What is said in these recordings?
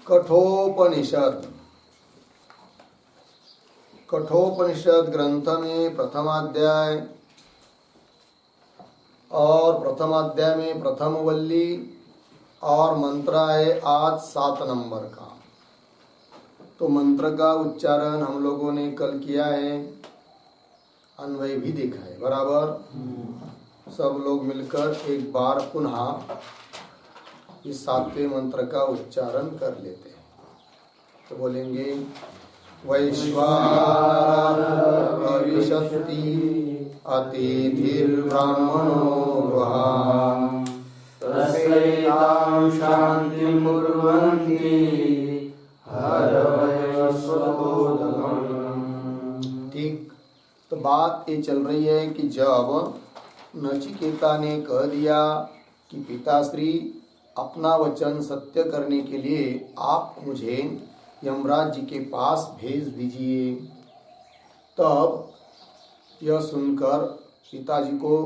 कठोपनिषद। कठोपनिषद ग्रंथ में प्रथमाध्याय और प्रथमाध्याय में प्रथम वल्ली और मंत्र है आज 7 नंबर का। तो मंत्र का उच्चारण हम लोगों ने कल किया है, अन्वय भी देखा है बराबर। सब लोग मिलकर एक बार पुनः इस 7वें मंत्र का उच्चारण कर लेते हैं। तो बोलेंगे वैश्वानर प्रविशति अतिथिर्ब्राह्मणो गृहाम् तस्यैतां शान्तिं कुर्वन्ति हरवः स्वतोदकम्। ठीक, तो बात ये चल रही है कि जब नचिकेता ने कह दिया कि पिताश्री अपना वचन सत्य करने के लिए आप मुझे यमराज जी के पास भेज दीजिए, तब यह सुनकर पिताजी को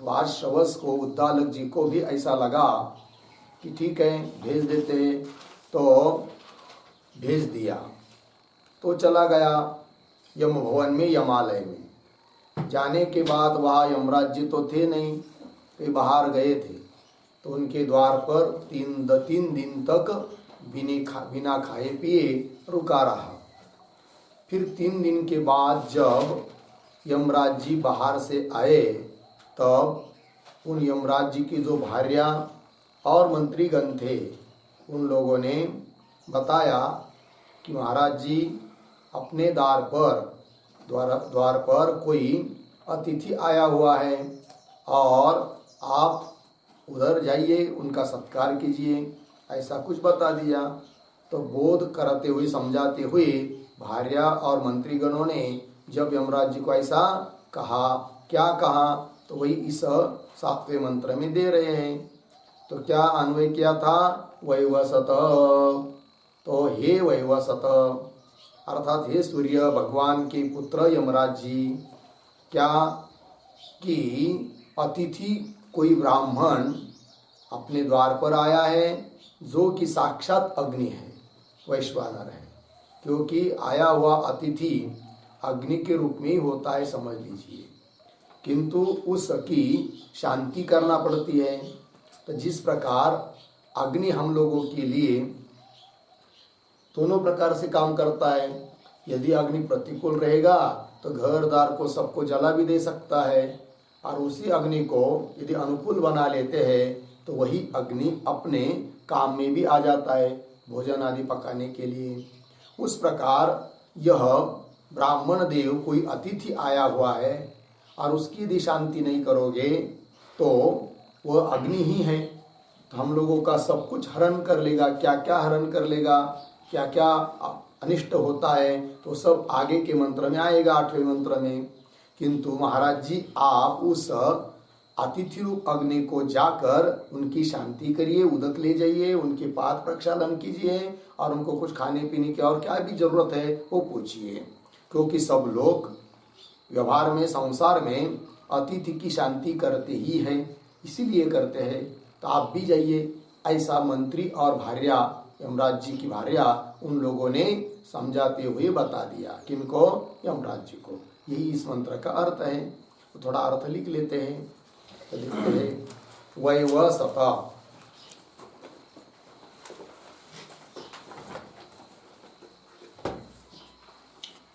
वाजश्रवस को उद्दालक जी को भी ऐसा लगा कि ठीक है भेज देते, तो भेज दिया। तो चला गया यम भवन में, यमालय में। जाने के बाद वहाँ यमराज जी तो थे नहीं, वे बाहर गए थे। तो उनके द्वार पर तीन दिन तक बिना खाए पिए रुका रहा। फिर 3 दिन के बाद जब यमराज जी बाहर से आए, तब उन यमराज जी की जो भार्या और मंत्रीगण थे, उन लोगों ने बताया कि महाराज जी अपने द्वार पर कोई अतिथि आया हुआ है और आप उधर जाइए, उनका सत्कार कीजिए, ऐसा कुछ बता दिया। तो बोध कराते हुए, समझाते हुए भार्या और मंत्रीगणों ने जब यमराज जी को ऐसा कहा, क्या कहा, तो वही इस 7वें मंत्र में दे रहे हैं। तो क्या अन्वय किया था? वैवसत। तो हे वैवसत अर्थात हे सूर्य भगवान के पुत्र यमराज जी, क्या कि अतिथि कोई ब्राह्मण अपने द्वार पर आया है जो कि साक्षात अग्नि है, वैश्वानर है। क्योंकि आया हुआ अतिथि अग्नि के रूप में ही होता है, समझ लीजिए, किंतु उसकी शांति करना पड़ती है। तो जिस प्रकार अग्नि हम लोगों के लिए दोनों प्रकार से काम करता है। यदि अग्नि प्रतिकूल रहेगा तो घर द्वार को सबको जला भी दे सकता है, और उसी अग्नि को यदि अनुकूल बना लेते हैं तो वही अग्नि अपने काम में भी आ जाता है, भोजन आदि पकाने के लिए। उस प्रकार यह ब्राह्मण देव कोई अतिथि आया हुआ है और उसकी यदि शांति नहीं करोगे तो वह अग्नि ही है, तो हम लोगों का सब कुछ हरण कर लेगा। क्या क्या हरण कर लेगा, क्या क्या अनिष्ट होता है, तो सब आगे के मंत्र में आएगा, 8वें मंत्र में। किंतु महाराज जी आप उस अतिथि रूप अग्नि को जाकर उनकी शांति करिए, उदक ले जाइए, उनके पाद प्रक्षालन कीजिए और उनको कुछ खाने पीने की और क्या भी जरूरत है वो पूछिए। क्योंकि सब लोग व्यवहार में, संसार में अतिथि की शांति करते ही हैं, इसीलिए करते हैं। तो आप भी जाइए। ऐसा मंत्री और भार्या, यमराज जी की भार्या, उन लोगों ने समझाते हुए बता दिया। किनको? यमराज जी को। यही इस मंत्र का अर्थ है। तो थोड़ा अर्थ लिख लेते हैं। तो लिखते हैं वैवसत।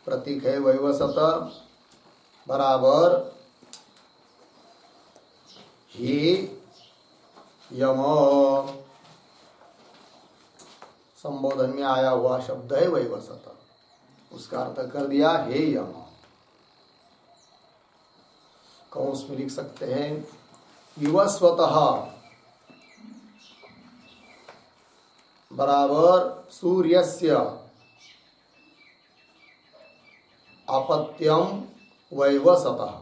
प्रतीक है वैवसत बराबर हे यम, संबोधन में आया हुआ शब्द है वैवसत। उसका अर्थ कर दिया हे यम। कौंस में लिख सकते हैं विवस्वतः बराबर सूर्यस्य अपत्यम वैवसतः।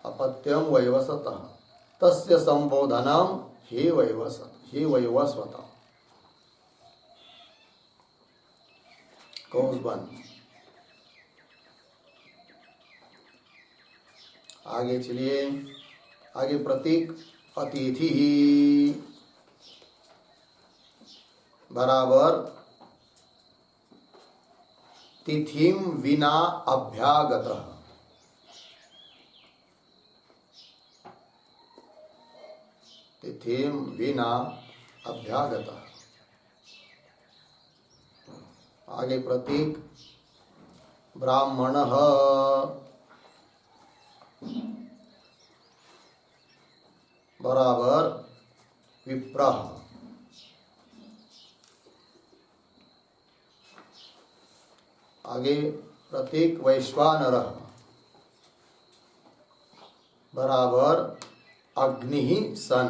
अपत्यम वैवसतः तस्य संबोधनम हे वैवस्वत। कौंस बंद। आगे चलिए, आगे प्रतीक अतिथि बराबर तिथिम विना अभ्यागतः। तिथिम विना अभ्यागतः। आगे प्रतीक ब्राह्मणः बराबर विप्रः। आगे प्रतीक वैश्वानरः बराबर अग्नि सन।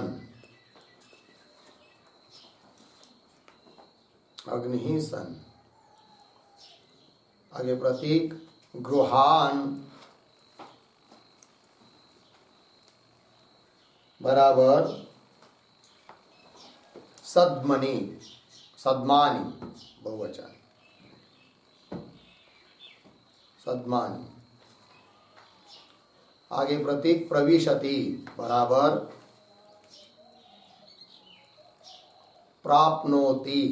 अग्नि सन। आगे प्रतीक गृहान बराबर सद्मनि सद्मानि बहुवचन सद्मानि। आगे प्रतीक प्रविशति बराबर प्राप्नोति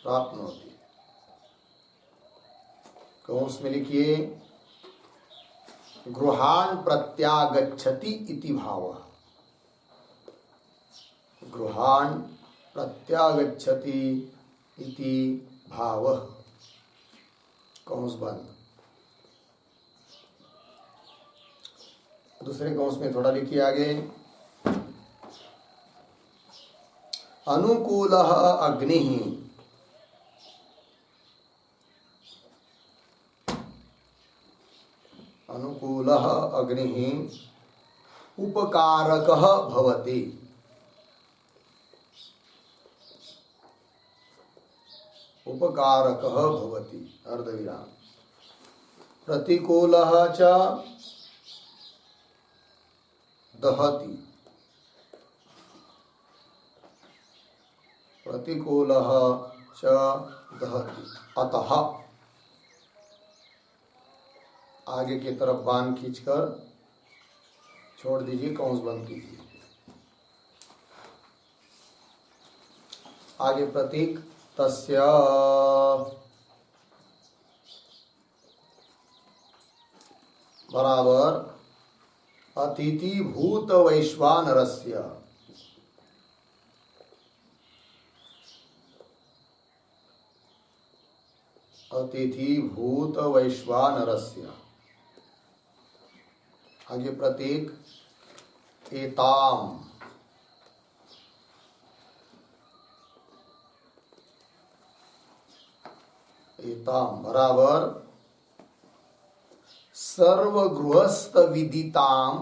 प्राप्नोति। कौंस में लिखिए गृहान प्रत्यागच्छति इति भावः। गृहान प्रत्यागच्छति इति भावः। कौंस बंद। दूसरे कौंस में थोड़ा लिखिए आगे अनुकूलः अग्निः अनुकूलः अग्निः उपकारकः भवति। उपकारकः भवति अर्धविराम। प्रतिकूलः च दहति। प्रतिकूलः च दहति। अतः आगे की तरफ बाण खींचकर छोड़ दीजिए, कौंस बंद कीजिए। आगे प्रतीक तस्य बराबर अतिथि भूत वैश्वानरस्य। अतिथि भूत वैश्वानरस्य। आगे प्रतीक एताम एताम बराबर सर्वगृहस्थ विदिताम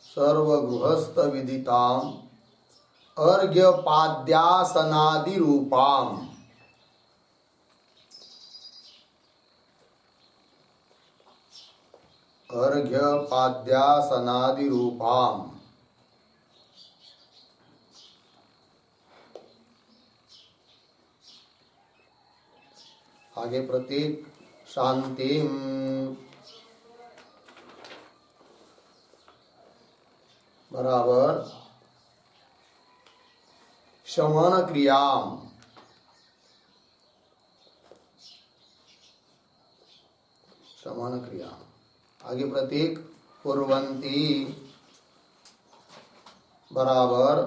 सर्वगृहस्थ विदिताम अर्घ्यपाद्यासनादि रूपाम। अर्घ्यपाद्यासनादि रूपाम। आगे प्रतीक शांतिम बराबर शमन क्रियाम। शमन क्रिया। आगे प्रतीक कुर्वन्ति बराबर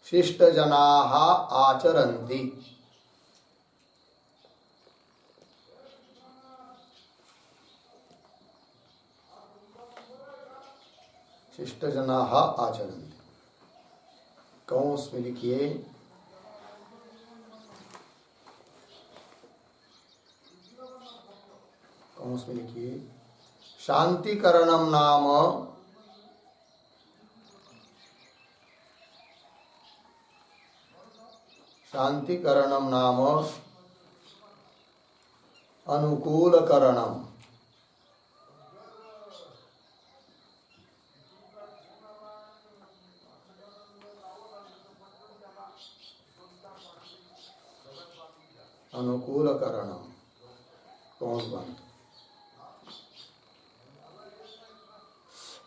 शिष्टजनाः आचरन्ति। शिष्टजनाः आचरन्ति। कौंस में लिखिए कौंस में लिखिए शांतिकरणम नाम शांतिकरणम नाम अनुकूलकरणम। अनुकूल करण कौन बंद।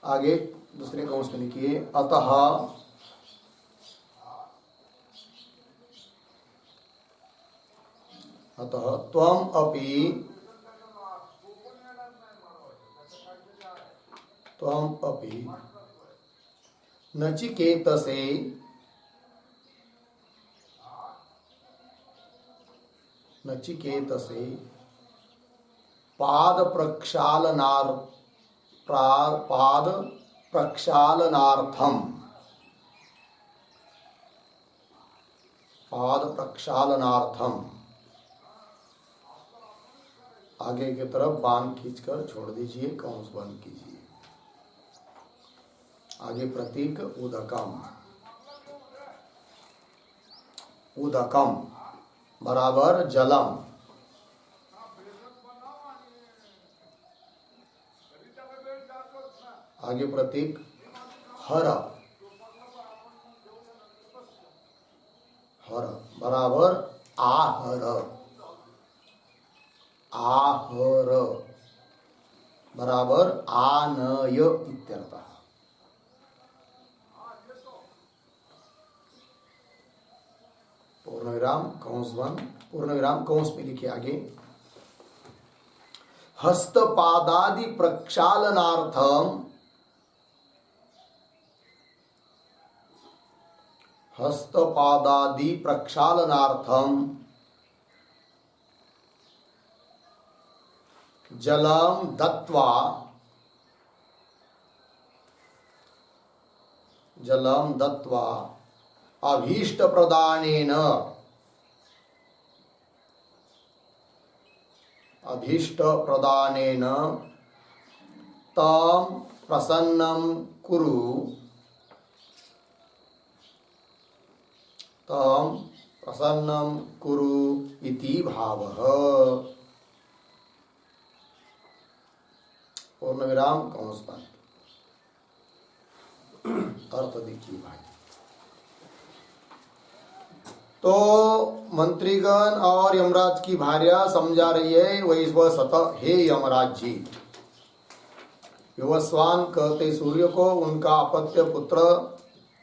आगे दूसरे कौंस में लिखिए अतः त्वम अपि नचिकेतसे पाद प्रक्षालनार्थम आगे की तरफ बांध खींचकर छोड़ दीजिए, कौंस बंद कीजिए। आगे प्रतीक उदकम बराबर जलम। आगे प्रतीक हर बराबर आहर बराबर आनय इत्यर्थः। पूर्णविराम कौंस बंद। पूर्णविराम कौंस में लिखिए आगे हस्तपादादि प्रक्षालनार्थम जलम दत्वा अभीष्ट प्रदानेन तम प्रसन्नं कुरु इति भावः। पूर्णविराम कौंस बंद। अर्थ देखिए भाई, तो मंत्रीगण और यमराज की भार्या समझा रही है वही वह सतह, हे यमराज जी। विवस्वान कहते सूर्य को, उनका अपत्य पुत्र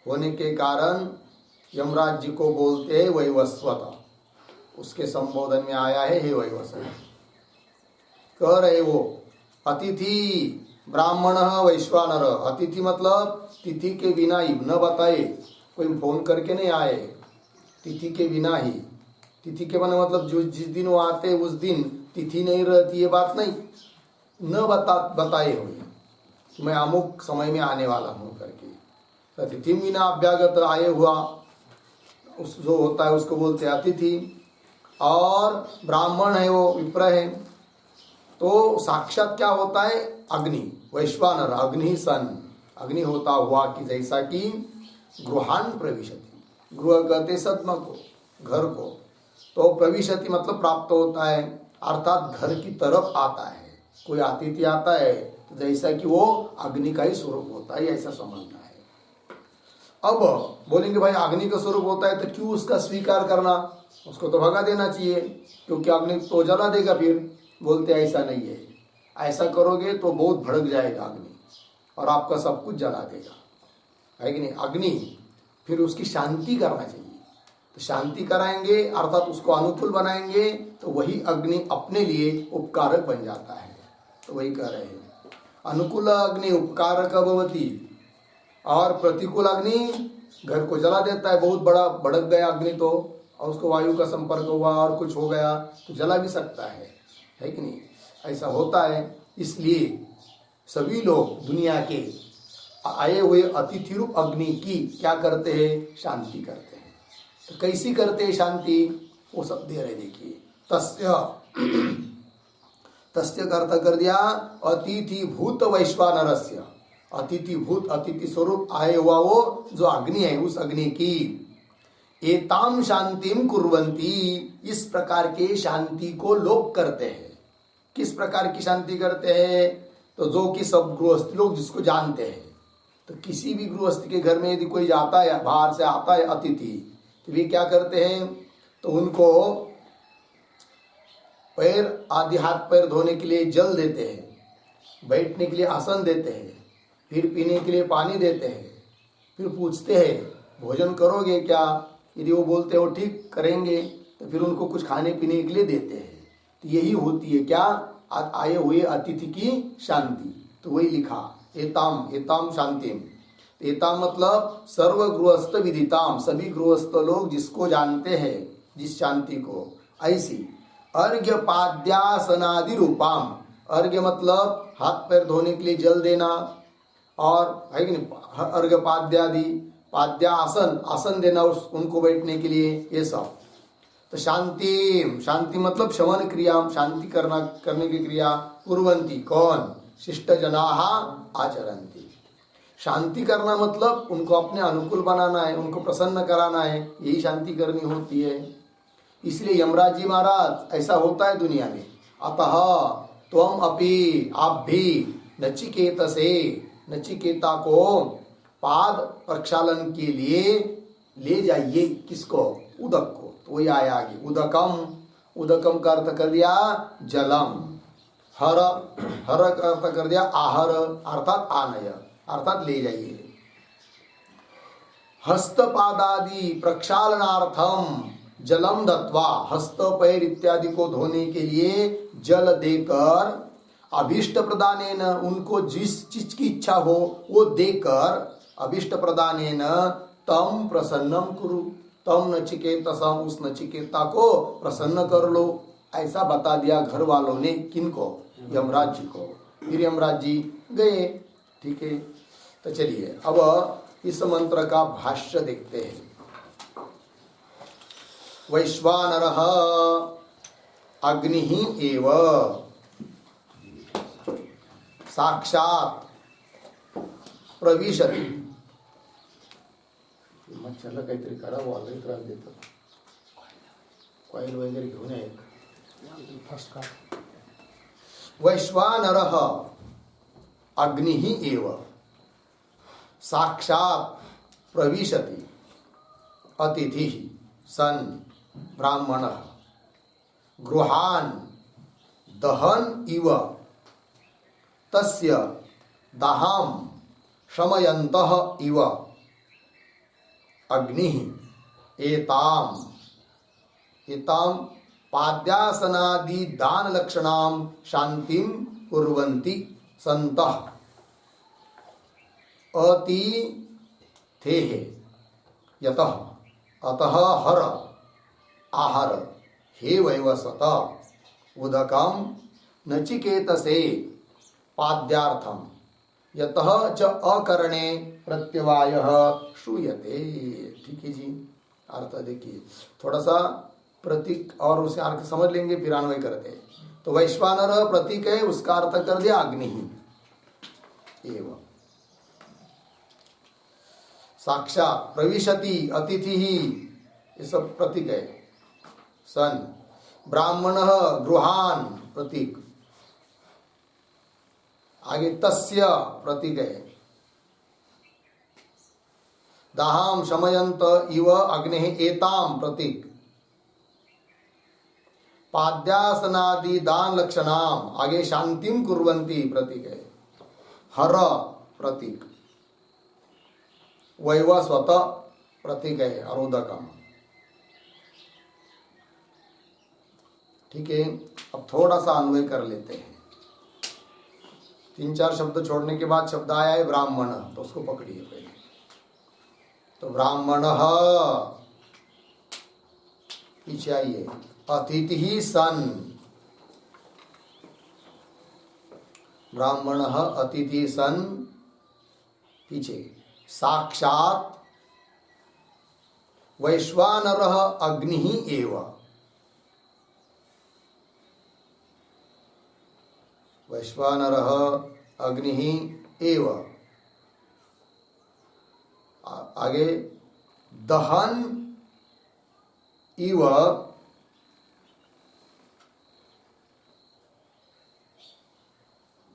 होने के कारण यमराज जी को बोलते हैं वैवस्वत, उसके संबोधन में आया है हे वैवस्वत। कह रहे वो अतिथि ब्राह्मण वैश्वानर। अतिथि मतलब तिथि के बिना ही न बताए, कोई फोन करके नहीं आए, तिथि के बिना ही। तिथि के बिना मतलब जो जिस दिन वो आते उस दिन तिथि नहीं रहती, ये बात नहीं, न बताए हुए कि मैं अमुक समय में आने वाला हूँ करके। तिथि बिना अभ्यागत आए हुआ उस जो होता है उसको बोलते हैं अतिथि। और ब्राह्मण है वो विप्र है, तो साक्षात क्या होता है अग्नि, वैश्वानर अग्नि सन, अग्नि होता हुआ कि जैसा कि गृहान प्रविशति, गृह कहते सत्म को, घर को, तो प्रविशति मतलब प्राप्त होता है, अर्थात घर की तरफ आता है। कोई अतिथि आता है तो जैसा कि वो अग्नि का ही स्वरूप होता है, ऐसा समझना है। अब बोलेंगे भाई अग्नि का स्वरूप होता है तो क्यों उसका स्वीकार करना, उसको तो भगा देना चाहिए, क्योंकि अग्नि तो जला देगा। फिर बोलते ऐसा नहीं है, ऐसा करोगे तो बहुत भड़क जाएगा अग्नि और आपका सब कुछ जला देगा, है कि नहीं। अग्नि फिर उसकी शांति करना चाहिए, तो शांति कराएंगे अर्थात उसको अनुकूल बनाएंगे तो वही अग्नि अपने लिए उपकारक बन जाता है। तो वही कह रहे हैं अनुकूल अग्नि उपकारक भवति, और प्रतिकूल अग्नि घर को जला देता है। बहुत बड़ा भड़क गया अग्नि तो, और उसको वायु का संपर्क हुआ और कुछ हो गया तो जला भी सकता है कि नहीं, ऐसा होता है। इसलिए सभी लोग दुनिया के आए हुए अतिथि रूप अग्नि की क्या करते हैं, शांति करते हैं। तो कैसी करते हैं शांति, वो सब दे रहे। देखिए तस्य का अर्थ कर दिया अतिथि भूत वैश्वानरस्य, अतिथि भूत अतिथि स्वरूप आए हुआ वो जो अग्नि है उस अग्नि की एताम शांतिम कुर्वन्ति, इस प्रकार के शांति को लोग करते हैं। किस प्रकार की शांति करते हैं, तो जो कि सब गृहस्थ लोग जिसको जानते हैं। तो किसी भी गृहस्थ के घर में यदि कोई जाता है, बाहर से आता है अतिथि, तो वे क्या करते हैं, तो उनको पैर आदि हाथ पैर धोने के लिए जल देते हैं, बैठने के लिए आसन देते हैं, फिर पीने के लिए पानी देते हैं, फिर पूछते हैं भोजन करोगे क्या। यदि वो बोलते हो ठीक करेंगे तो फिर उनको कुछ खाने पीने के लिए देते हैं। तो यही होती है क्या, आए हुए अतिथि की शांति। तो वही लिखा एताम एताम शांतिम। एताम मतलब सर्व गृहस्थ विदिताम, सभी गृहस्थ लोग जिसको जानते हैं, जिस शांति को, ऐसी अर्घ्य पाद्यासनादि रूपाम। अर्घ्य मतलब हाथ पैर धोने के लिए जल देना, और है कि नहीं, अर्घ्य पाद्यादि, पाद्यासन आसन देना उनको बैठने के लिए, ये सब। तो शांति, शांति मतलब शमन क्रिया, शांति करने की क्रिया कुर्वन्ति कौन, शिष्ट जनाः आचरन्ति। शांति करना मतलब उनको अपने अनुकूल बनाना है, उनको प्रसन्न कराना है, यही शांति करनी होती है। इसलिए यमराज जी महाराज, ऐसा होता है दुनिया में। अतः त्वम अपि, आप भी नचिकेत से, नचिकेता को पाद प्रक्षालन के लिए ले जाइए। किसको, उदक को। तो वही आया आगे, उदकम, उदकम का अर्थ कर दिया जलम, हर, हर का अर्थ कर दिया आहर, अर्थात आनय, अर्थात ले जाइए। हस्तपादादि प्रक्षालनार्थम जलम दत्वा, हस्त पैर इत्यादि को धोने के लिए जल देकर, अभीष्ट प्रदानेन, उनको जिस चीज की इच्छा हो वो देकर, अभीष्ट प्रदानेन तम प्रसन्नम कुरु, तम नचिकेतसम, उस नचिकेता को प्रसन्न कर लो। ऐसा बता दिया घर वालों ने, किनको, यमराज जी को। फिर यमराज जी गए। ठीक है, तो चलिए अब इस मंत्र का भाष्य देखते हैं। वैश्वानरः अग्निः एव साक्षात प्रविशति। मच्छरला काहीतरी करावं, आलंही त्रास देतात, कॉईल वगैरे घेऊन या एक। वैश्वानरः अग्निः एव साक्षात प्रविशति अतिथिः सन ब्राह्मणः गृहान् दहन इव तस्य दाहं शमयन्तः इव अग्निः एताम एताम पाद्यासनादि दान लक्षणां शांतिं कुर्वन्ति सन्तः अतिथेः यतः अतः हर आहर हे वैवस्वत उदकं नचिकेतसे पाद्यार्थम यतः च अकरणे प्रत्यवायः श्रूयते। ठीक है जी, अर्थ देखिए, थोड़ा सा प्रतीक और उसे अर्थ समझ लेंगे फिर अन्वय करते हैं। तो वैश्वानर प्रतीक है, उसका अर्थ कर दिया अग्नि एवं। साक्षात प्रविशति अतिथि ही, ये सब प्रतीक है। सन ब्राह्मण गृहान प्रतीक, आगे तस्य प्रतीक है। दाहाम शमयंत इव अग्नि एताम प्रतीक। पाद्यासनादि दान लक्षणाम, आगे शांतिम कुर्वन्ति प्रतीक है। हर प्रतीक, वैवस्वत प्रतीक है अरोदकम। ठीक है, अब थोड़ा सा अन्वय कर लेते हैं। 3-4 शब्द छोड़ने के बाद शब्द आया है ब्राह्मण, तो उसको पकड़िए पहले। तो ब्राह्मण पीछे आइए, अतिथि ही सन, ब्राह्मण अतिथि सन, पीछे साक्षात वैश्वानरः अग्निः एव, वैश्वानरः अग्निः एव। आगे दहन इव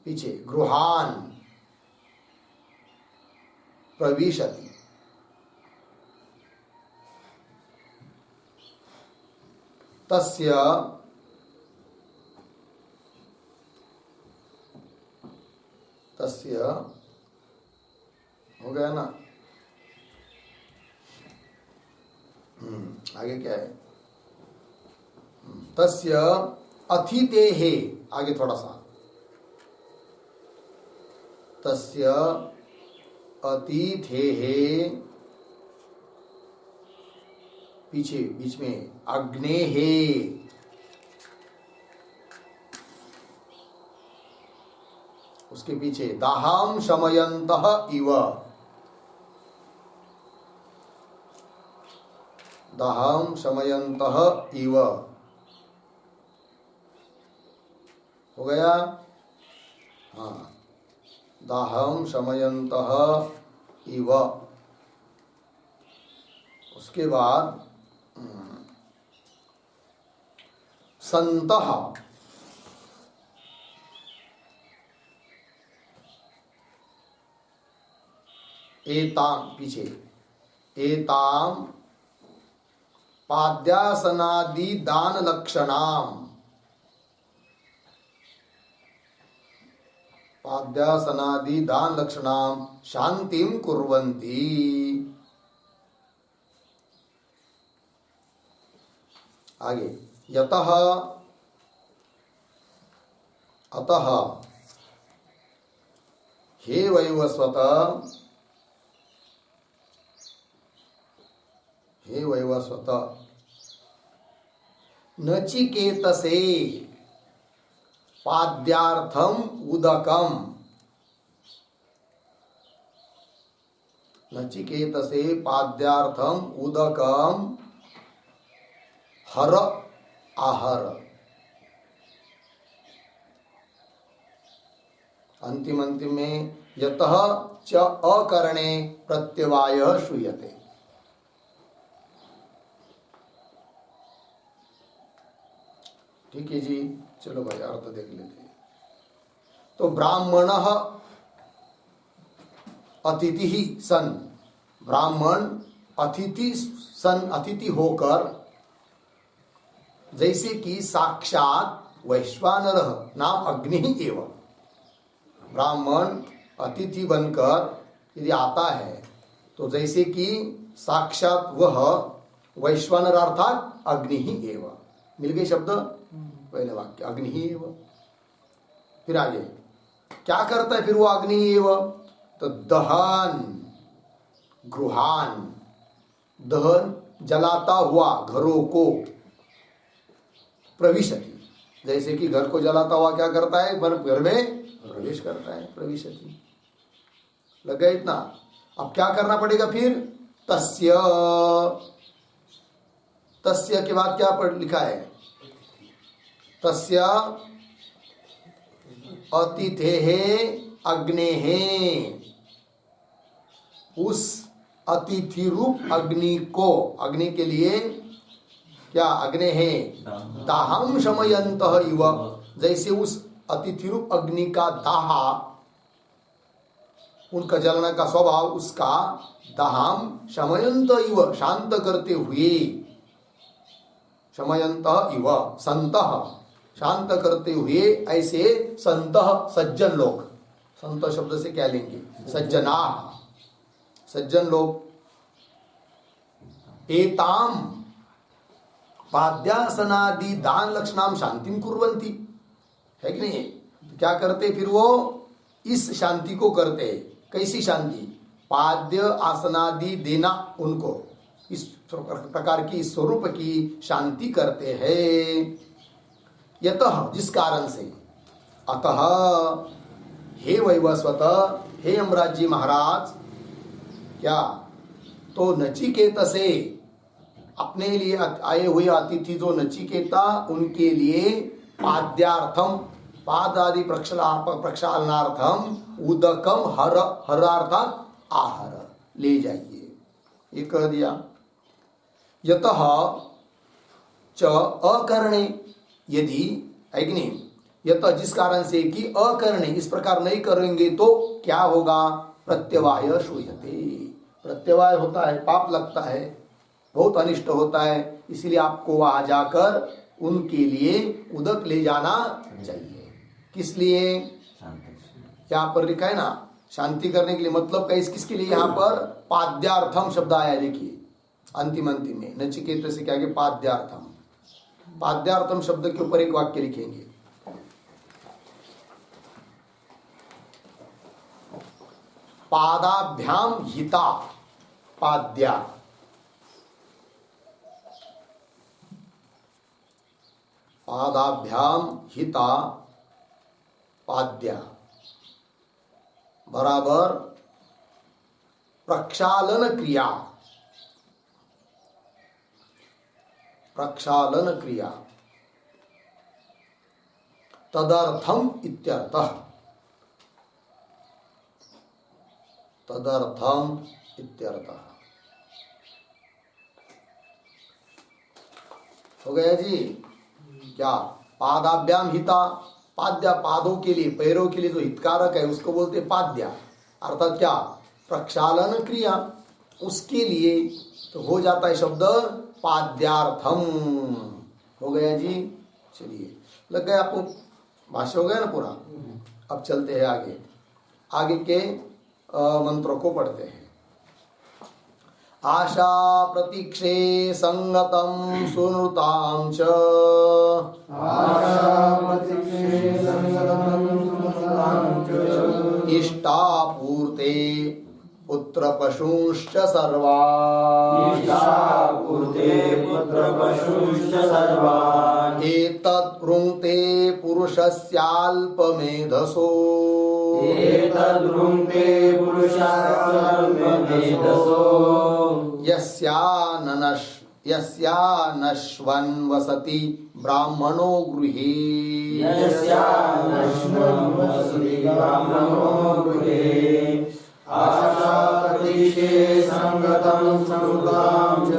पीछे गृहान प्रविशति। तस्य तस्य हो गया ना। आगे क्या है? तस्य अतिथेः, आगे थोड़ा सा, तस्य अतिथेः, पीछे बीच में अग्नेः, उसके पीछे दाहं शमयन्तः इव, दाहं शमयन्तः इव, हो गया। हाँ, दाहं शमयन्तः इव। उसके बाद सन्तः, एताम, पीछे एताम पाद्यासनादि दान लक्षणाम, पाद्यासनादि दान लक्षणाम शांतिम कुर्वन्ति। आगे यतः अतः हे वैवस्वत, हे वैवस्वत नचिकेतसे पाद्यार्थम उदकम, नचिकेतसे पाद्यार्थम उदकम हर आहर। अंतिम में यतः च अकरणे प्रत्यवायः श्रूयते। ठीक है जी, चलो भाई अर्थ देख लेते हैं। तो ब्राह्मणः अतिथि सन, ब्राह्मण अतिथि सन, अतिथि होकर, जैसे कि साक्षात वैश्वानर नाम अग्नि ही एवं, ब्राह्मण अतिथि बनकर यदि आता है तो जैसे कि साक्षात वह वैश्वानर अर्थात अग्नि ही एवं। मिल गए शब्द, पहले वाक्य अग्नि ही एवं। फिर आगे क्या करता है फिर वो अग्नि एवं? तो दहन गृहान, दहन जलाता हुआ घरों को, प्रविशति, जैसे कि घर को जलाता हुआ क्या करता है, घर में प्रवेश करता है, प्रविशति। लग गया इतना? अब क्या करना पड़ेगा फिर? तस्य, तस्य के बाद क्या पढ़ लिखा है? तस्य अतिथेः अग्नेः, उस अतिथि रूप अग्नि को, अग्नि के लिए क्या अग्नि है? दाहम शमयन्तः इव, जैसे उस अतिथि रूप अग्नि का दाह, उनका जलने का स्वभाव, उसका दाहम शमयन्त इव, शांत करते हुए, शमयन्त इव संतः, शांत करते हुए, ऐसे संतः सज्जन लोग, संत शब्द से क्या लेंगे? सज्जना, सज्जन लोग। एताम पाद्यासनादि दान लक्षणाम शांतिम कुर्वन्ति, है कि नहीं? क्या करते फिर वो? इस शांति को करते। कैसी शांति? पाद्य आसनादि देना उनको, इस प्रकार की स्वरूप की शांति करते हैं। यतः, जिस कारण से, अतः हे वैवस्वत, हे यमराज महाराज, क्या? तो नचिकेता से, अपने लिए आए हुए अतिथि जो नचिकेता, उनके लिए पाद्यार्थम, पाद आदि प्रक्षालनार्थम, उदकम हर, हर अर्थात आहार, ले जाइए, ये कह दिया। यतः च अकरणे, यदि, है कि नहीं? यतः, जिस कारण से कि अकरणे, इस प्रकार नहीं करेंगे तो क्या होगा? प्रत्यवाय श्रूयते, प्रत्यवाय होता है, पाप लगता है, बहुत अनिष्ट होता है, इसलिए आपको वहां जाकर उनके लिए उदक ले जाना चाहिए। किस लिए? यहाँ पर लिखा है ना, शांति करने के लिए, मतलब कैसे किसके लिए? यहाँ पर पाद्यार्थम शब्द आया, देखिए अंतिम में नचिकेत से क्या के पाद्यार्थम, पाद्यार्थम शब्द के ऊपर एक वाक्य लिखेंगे। पादाभ्याम हिता पाद्या, पादाभ्याम हिता पाद्या बराबर प्रक्षालन क्रिया, प्रक्षालन क्रिया तदर्थम इत्यर्थः, तदर्थम इत्यर्थः। हो गया जी? क्या? पादाभ्याम हिता पाद्या, पादों के लिए, पैरों के लिए जो हितकारक है उसको बोलते पाद्या, अर्थात क्या? प्रक्षालन क्रिया, उसके लिए तो हो जाता है शब्द पाद्यार्थम। हो गया जी? चलिए, लग गया आपको? भाष्य हो गया ना पूरा? अब चलते हैं आगे, आगे के मंत्रों को पढ़ते हैं। आशा प्रतीक्षे संगतम सुनृतां च, इष्टापूर्ते पुत्र पशुश्च सर्वान्, एतत् वृङ्क्ते पुरुषस्याल्पमेधसो, यस्यानश्वन् वसति ब्राह्मणो गृहे, आशाप्रतीक्षे संगतं सुनृतां च,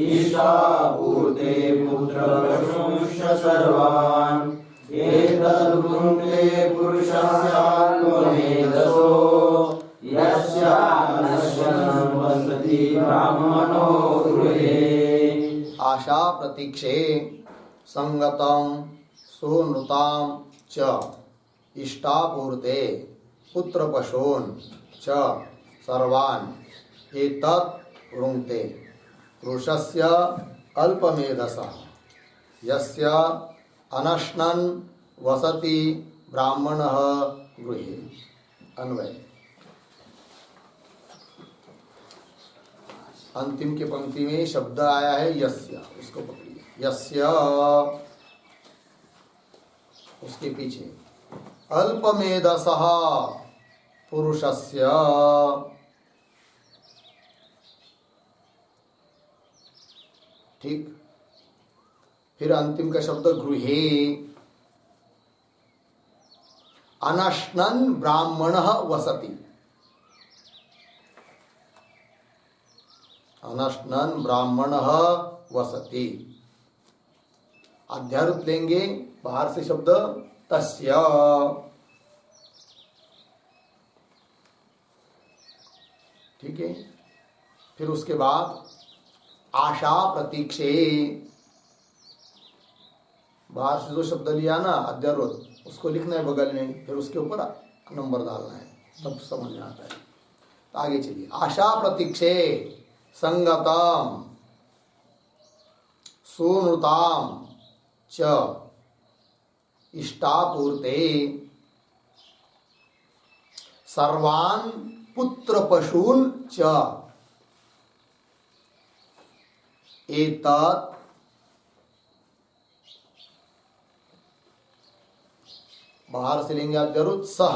इष्टापूर्ते पुत्रपशुश्च सर्वान्, एतद्वृङ्क्ते पुरुषस्याल्पमेधसो, यस्यानश्वन् वसति ब्राह्मणो गृहे। आशा प्रतीक्षे संगतं सुनृतां च, इष्टापूर्ते पुत्र पशून् च सर्वान्, एतत् वृङ्क्ते पुरुषस्य अल्पमेधसः, यस्य अनश्नन् वसति ब्राह्मणः गृहे। अन्वय, अंतिम की पंक्ति में शब्द आया है यस्य, उसको पकड़िए। यस्य, उसके पीछे अल्पमेधसः पुरुषस्य, ठीक। फिर अंतिम का शब्द गृहे, अनश्नन् ब्राह्मणः वसति, अनश्नन् ब्राह्मणः वसति। अध्यारोप लेंगे बाहर से शब्द तस्य, ठीक है। फिर उसके बाद आशा प्रतीक्षे, बाहर से जो शब्द लिया ना अध्यारोप, उसको लिखना है बगल में, फिर उसके ऊपर नंबर डालना है, तब समझ में आता है। तो आगे चलिए। आशा प्रतीक्षे संगतम सुनृताम च, इष्टापूर्ते सर्वान् पुत्र पशून् च, एतत् बाहर से लेंगे आप जरूर सह,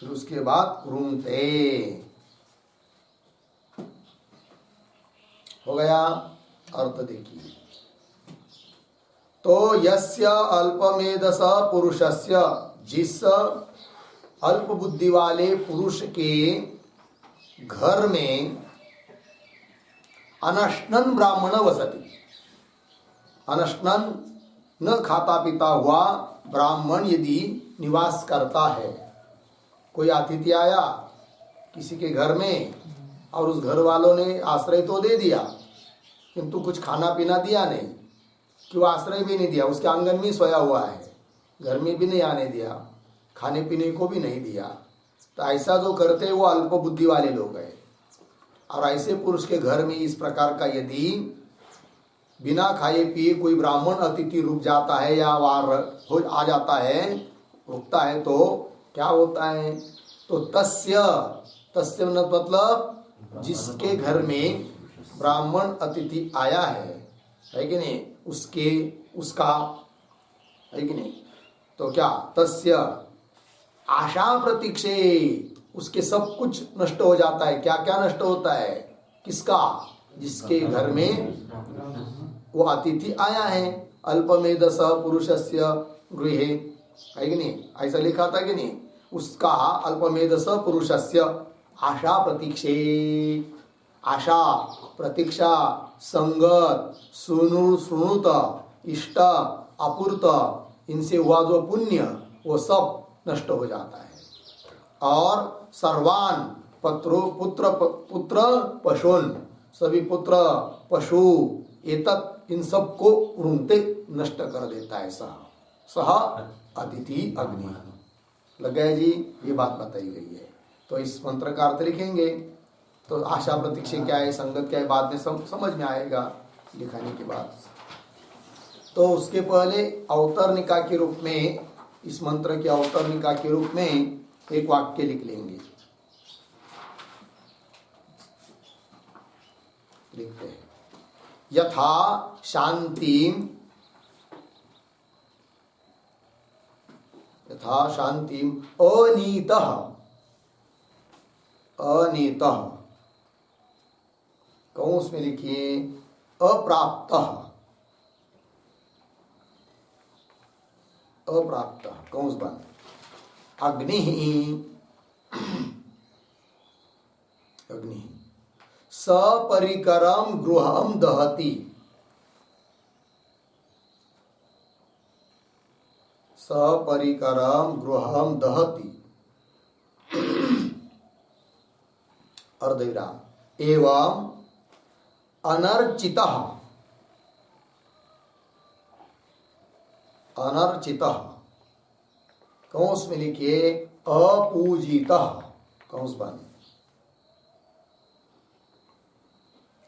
फिर उसके बाद रुंते। हो गया? अर्थ देखिए। तो यस्य अल्पमेधस पुरुषस्य, जिस अल्प बुद्धि वाले पुरुष के घर में अनश्नन ब्राह्मण वसति, अनश्नन न खाता पीता हुआ ब्राह्मण यदि निवास करता है। कोई अतिथि आया किसी के घर में और उस घर वालों ने आश्रय तो दे दिया, किंतु कुछ खाना पीना दिया नहीं, कि वो आश्रय भी नहीं दिया, उसके आंगन में सोया हुआ है, घर में भी नहीं आने दिया, खाने पीने को भी नहीं दिया। तो ऐसा जो करते हैं वो अल्प बुद्धि वाले लोग हैं। और ऐसे पुरुष के घर में इस प्रकार का यदि बिना खाए पिए कोई ब्राह्मण अतिथि रुक जाता है या वार हो आ जाता है, रुकता है, तो क्या होता है? तो तस्य तस्य मतलब जिसके घर में ब्राह्मण अतिथि आया है कि नहीं, उसका है कि नहीं, तो क्या तस्य आशा प्रतीक्षे, उसके सब कुछ नष्ट हो जाता है। क्या क्या नष्ट होता है? किसका? जिसके घर में वो अतिथि आया है। अल्पमेधस पुरुषस्य गृहे, है कि नहीं, ऐसा लिखा था कि नहीं? उसका अल्पमेधस पुरुषस्य आशा प्रतीक्षे, आशा प्रतीक्षा संगत सुनुत इष्ट अपूर्त, इनसे हुआ जो पुण्य वो सब नष्ट हो जाता है। और सर्वान पुत्र पशुन, सभी पुत्र पशु एतत्, इन सब को उड़ते नष्ट कर देता है। सह अतिथि अग्नि। लग गया जी? ये बात बताई गई है। तो इस मंत्र का अर्थ लिखेंगे तो आशा प्रतीक्षा क्या है, संगत क्या है, बाद में समझ में आएगा लिखाने के बाद। तो उसके पहले अवतरणिका के रूप में, इस मंत्र के अवतरणिका के रूप में एक वाक्य लिख लेंगे। लिखते हैं, यथा शांतिम अनीतः कौंस में लिखिए अप्राप्तः कौंस बंद, अग्नि सपरिकरम गृहम दहति, सपरिकरम गृहम दहति, अर्धविराम एवं अनर्चितः कौंस में लिखिए अपूजितः, कौंस बंद,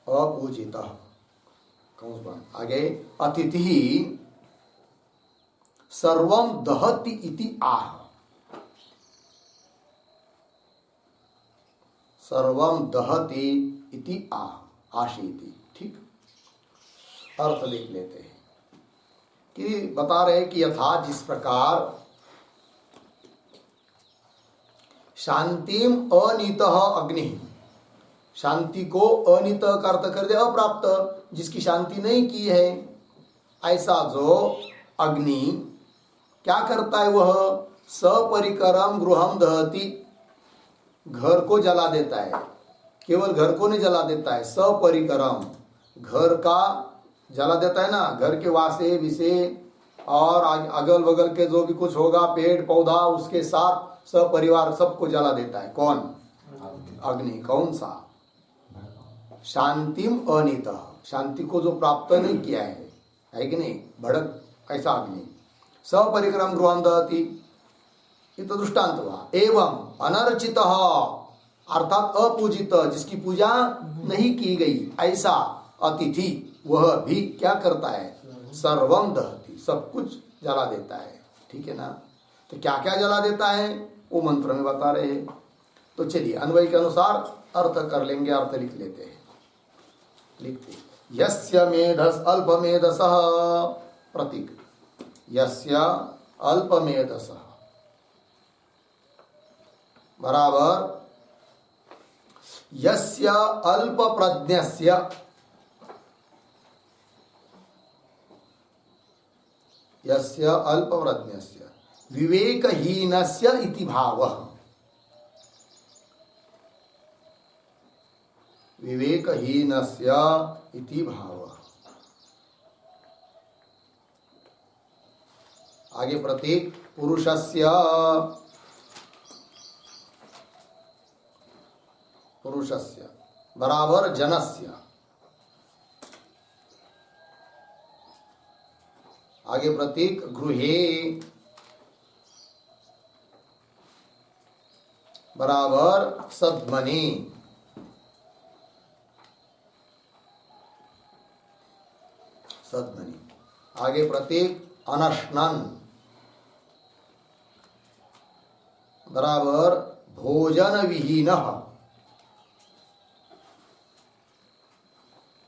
अपूजितः कौंस बंद। आगे अतिथि सर्वं दहति इति आह, सर्वं दहति इति आह, आशीति। ठीक, अर्थ देख लेते हैं कि बता रहे कि यथा जिस प्रकार शांतिम अनीतः अग्नि, शांति को अनित का अर्थ कर दे अप्राप्त, जिसकी शांति नहीं की है, ऐसा जो अग्नि क्या करता है? वह सपरिकरम गृहम दहति, घर को जला देता है। केवल घर को नहीं जला देता है, सपरिकरम, घर का जला देता है ना, घर के वासे विषे और अगल बगल के जो भी कुछ होगा, पेड़ पौधा, उसके साथ सपरिवार सबको जला देता है। कौन? अग्नि। कौन सा? शांतिम अनितः, शांति को जो प्राप्त नहीं किया है कि नहीं, भड़क ऐसा अग्नि। सपरिक्रम गृहं दहति, ये तो दृष्टांत हुआ। एवं अनर्चितः अर्थात अपूजित, जिसकी पूजा नहीं की गई, ऐसा अतिथि वह भी क्या करता है? सर्वम दहति, सब कुछ जला देता है। ठीक है ना? तो क्या क्या जला देता है वो मंत्र में बता रहे हैं। तो चलिए अन्वय के अनुसार अर्थ कर लेंगे, अर्थ लिख लेते हैं। लिखते, यस्य मेधस अल्पमेधसः, प्रतीक, यस्य अल्पमेधसः बराबर यस्य अल्पप्रज्ञस्य, यस्य अल्पप्रज्ञस्य विवेकहीनस्य इति भावः, विवेकहीनस्य इति भावः। आगे प्रतीक, पुरुषस्य, पुरुषस्य बराबर जनस्य। आगे प्रतीक, गृहे, बराबर सद्मनि। सद्मनि। आगे प्रतीक अनश्नन बराबर भोजन विहीन।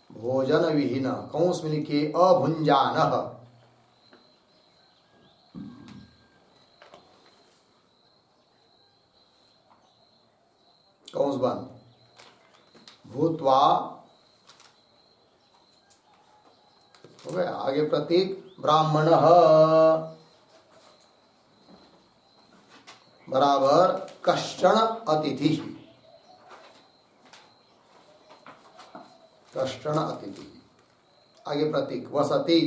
भोजन विहीन कौंस में लिखिए अभुंजान। कौंस बंद। भूत्वा हो गया। आगे प्रतीक ब्राह्मण बराबर कश्चन अतिथि। कश्चन अतिथि। आगे प्रतीक वसति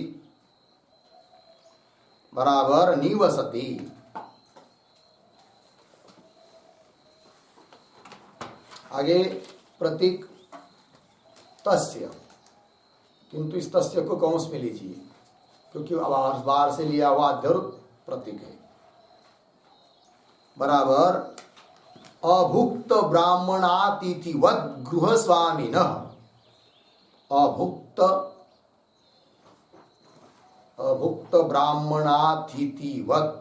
बराबर निवसति। आगे प्रतीक तस्य, किंतु इस तस्य को कौंस में लीजिए क्योंकि बार से लिया हुआ अध्यर्थ प्रतीक है। बराबर अभुक्त ब्राह्मणातिथिवत गृह स्वामिन। अभुक्त अभुक्त ब्राह्मणातिथिवत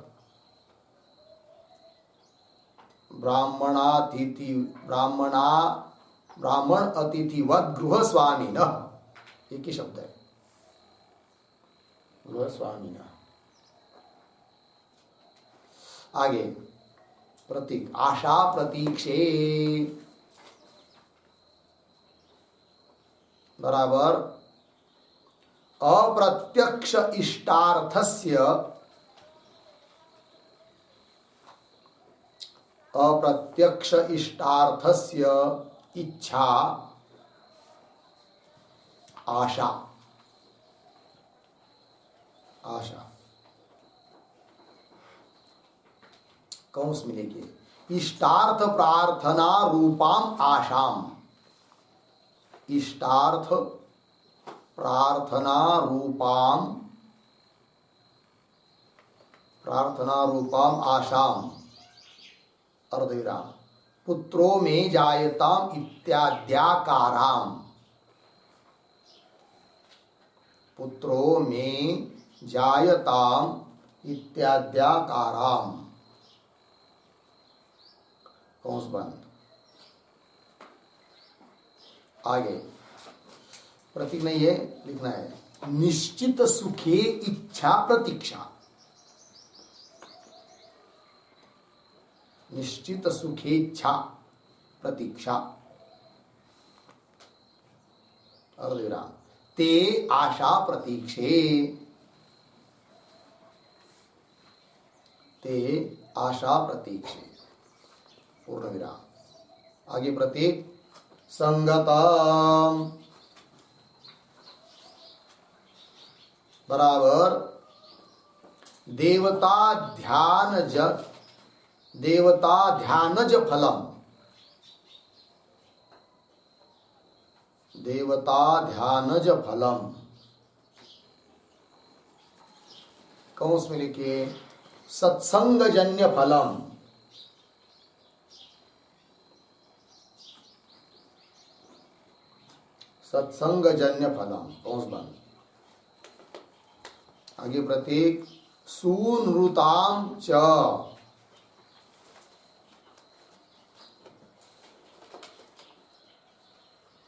ब्राह्मण अतिथिवत गृह स्वामिन। एक ही शब्द है गृह स्वामिन। आगे प्रतीक आशा प्रतीक्षे बराबर अप्रत्यक्ष इष्टार्थस्य अप्रत्यक्ष इष्टार्थस्य इच्छा आशा। आशा कौंस मिलेगी इष्टार्थ प्रार्थना रूपाम आशाम। इष्टार्थ प्रार्थना रूपाम आशाम अर्धविराम पुत्रो में जायताम इत्याद्याकाराम। पुत्रो में जायताम इत्याद्याकाराम। कौंस बंद। आगे प्रतीक नहीं है, लिखना है निश्चित सुखे इच्छा प्रतीक्षा। निश्चित सुखेच्छा प्रतीक्षा अर्धविराम ते आशा प्रतीक्षे। ते आशा प्रतीक्षे पूर्ण विराम। आगे प्रतीक संगतम बराबर देवता ध्यानज फलम। देवता ध्यानज फलम कौंस में लिखिए सत्संगजन्य फलम। सत्संगजन्य फलम कौंस बंद। आगे प्रतीक सूनृताम च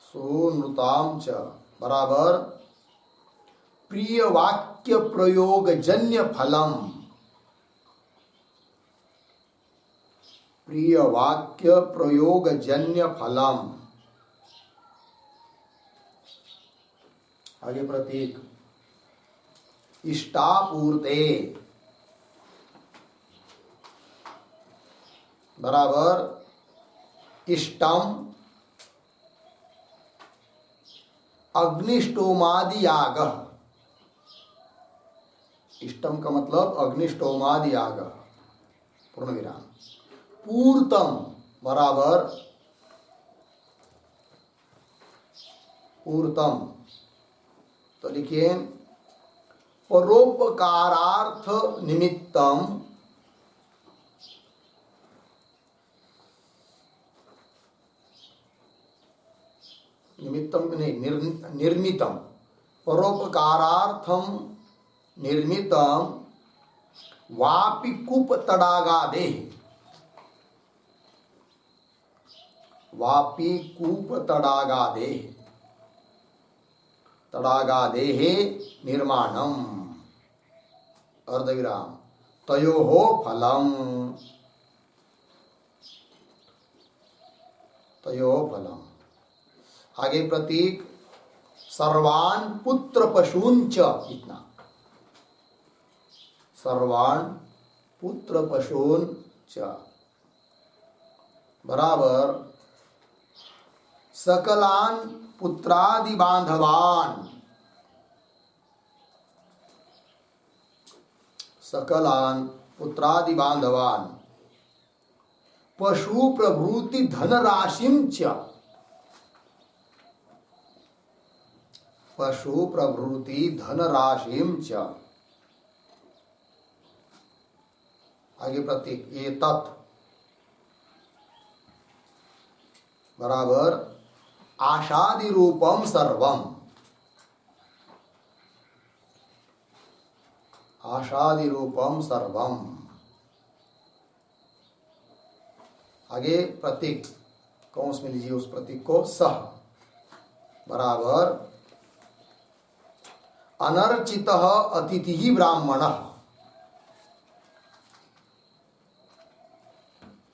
सूनृताम च बराबर प्रिय वाक्य प्रयोग जन्य फलम। प्रिय वाक्य प्रयोग जन्य फलम। आगे प्रतीक इष्टापूर्ते बराबर इष्टम अग्निष्टोमादि याग। इष्टम का मतलब अग्निष्टोमादि याग पूर्ण विराम। पूर्तम बराबर पूर्तम तो लिखिए परोपकारार्थ निमित्तम निमित्तम नहीं, निर्मितम, परोपकारार्थम निर्मितम वापि कूप तडागादे, वापि कूप तडागादे, तडागादे निर्माणम, अर्धविराम, तयोः फलम, तयोः फलम। आगे प्रतीक सर्वान पुत्र पशूंच, इतना, सर्वान पुत्र पशून च बराबर सकलान पुत्रादि बांधवान, सकलान पुत्रादि बांधवान पशु प्रभृति धनराशिम च, पशु प्रभृति धनराशिम च। आगे प्रतीक ये तत् बराबर आशादि रूपम सर्वम, आशादि रूपम सर्वम। आगे प्रतीक कौंस में लीजिए उस प्रतीक को, सह बराबर अनर्चितः अतिथि ब्राह्मणः,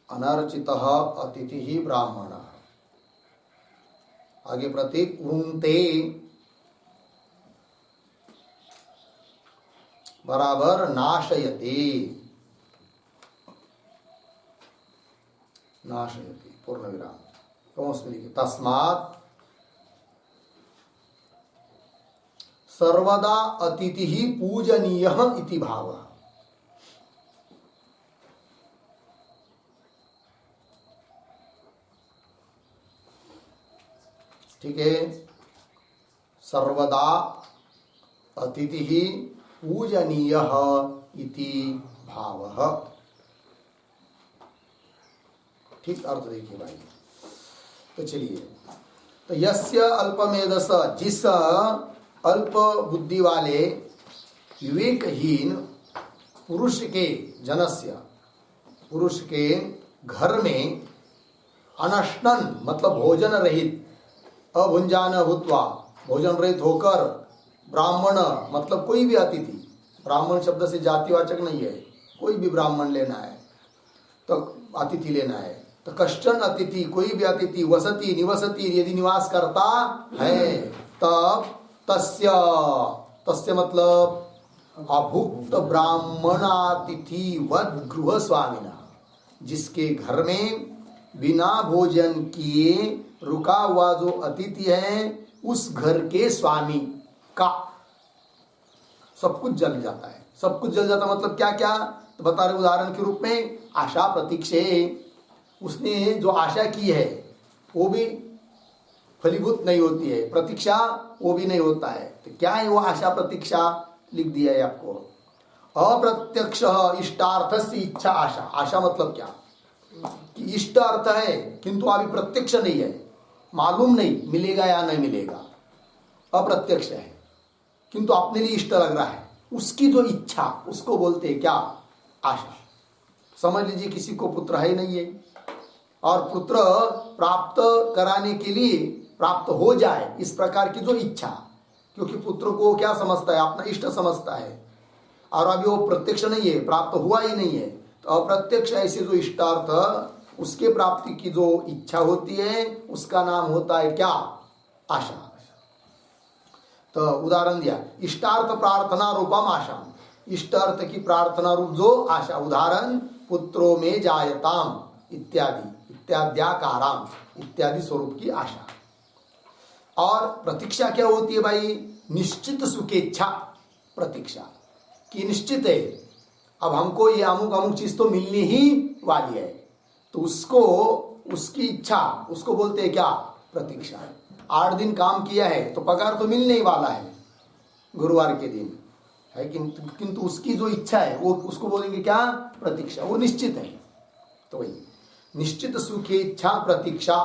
अनर्चितः अतिथि ब्राह्मणः। आगे प्रतीक वृंते बराबर नाशयति, नाशयति पूर्ण विराम कौंस में लिखिए, तस्मात् सर्वदा अतिथि पूजनीयः इति भावः। ठीक है, सर्वदा अतिथि पूजनीयः इति भावः। ठीक अर्थ देखिए भाई। तो चलिए, तो यस्य अल्पमेधस, जिस अल्प बुद्धि वाले विवेकहीन पुरुष के, जनस्य पुरुष के घर में अनशनन मतलब भोजन रहित, अभुंजान भूत्वा भोजन रहित होकर, ब्राह्मण मतलब कोई भी अतिथि, ब्राह्मण शब्द से जातिवाचक नहीं है, कोई भी ब्राह्मण लेना है तो अतिथि लेना है, तो कश्चन अतिथि कोई भी अतिथि वसति निवसति यदि निवास करता है, तब तस्य, तस्य मतलब अभुक्त ब्राह्मणातिथि वद गृह स्वामिना, जिसके घर में बिना भोजन किए रुका हुआ जो अतिथि है, उस घर के स्वामी का सब कुछ जल जाता है। सब कुछ जल जाता मतलब क्या क्या, तो बता रहे उदाहरण के रूप में, आशा प्रतीक्षे, उसने जो आशा की है वो भी फलीभूत नहीं होती है, प्रतीक्षा वो भी नहीं होता है। तो क्या है वो आशा प्रतीक्षा, लिख दिया है आपको, अप्रत्यक्ष इष्टार्थ से इच्छा आशा। आशा मतलब क्या कि इष्ट अर्थ है किंतु अभी प्रत्यक्ष नहीं है, मालूम नहीं मिलेगा या नहीं मिलेगा, अप्रत्यक्ष है किंतु अपने लिए इष्ट लग रहा है, उसकी जो इच्छा उसको बोलते हैं क्या, आशा। समझ लीजिए किसी को पुत्र है नहीं है और पुत्र प्राप्त कराने के लिए प्राप्त हो जाए, इस प्रकार की जो इच्छा, क्योंकि पुत्र को क्या समझता है, अपना इष्ट समझता है, और अभी वो प्रत्यक्ष नहीं है, प्राप्त हुआ ही नहीं है, तो अप्रत्यक्ष ऐसे जो इष्टार्थ उसके प्राप्ति की जो इच्छा होती है उसका नाम होता है क्या, आशा। तो उदाहरण दिया, इष्टार्थ प्रार्थना रूपम आशा, इष्टार्थ की प्रार्थना रूप जो आशा, उदाहरण पुत्रों में जायताम इत्यादि, इत्याद्याकाराम इत्यादि स्वरूप की आशा। और प्रतीक्षा क्या होती है भाई, निश्चित सुखेच्छा प्रतीक्षा कि निश्चित है अब हमको ये अमुक अमुक चीज तो मिलनी ही वाली है, तो उसको उसकी इच्छा उसको बोलते हैं क्या, प्रतीक्षा। 8 दिन काम किया है तो पगार तो मिलने ही वाला है गुरुवार के दिन है, किंतु उसकी जो इच्छा है वो उसको बोलेंगे क्या, प्रतीक्षा, वो निश्चित है। तो वही निश्चित सुखे इच्छा प्रतीक्षा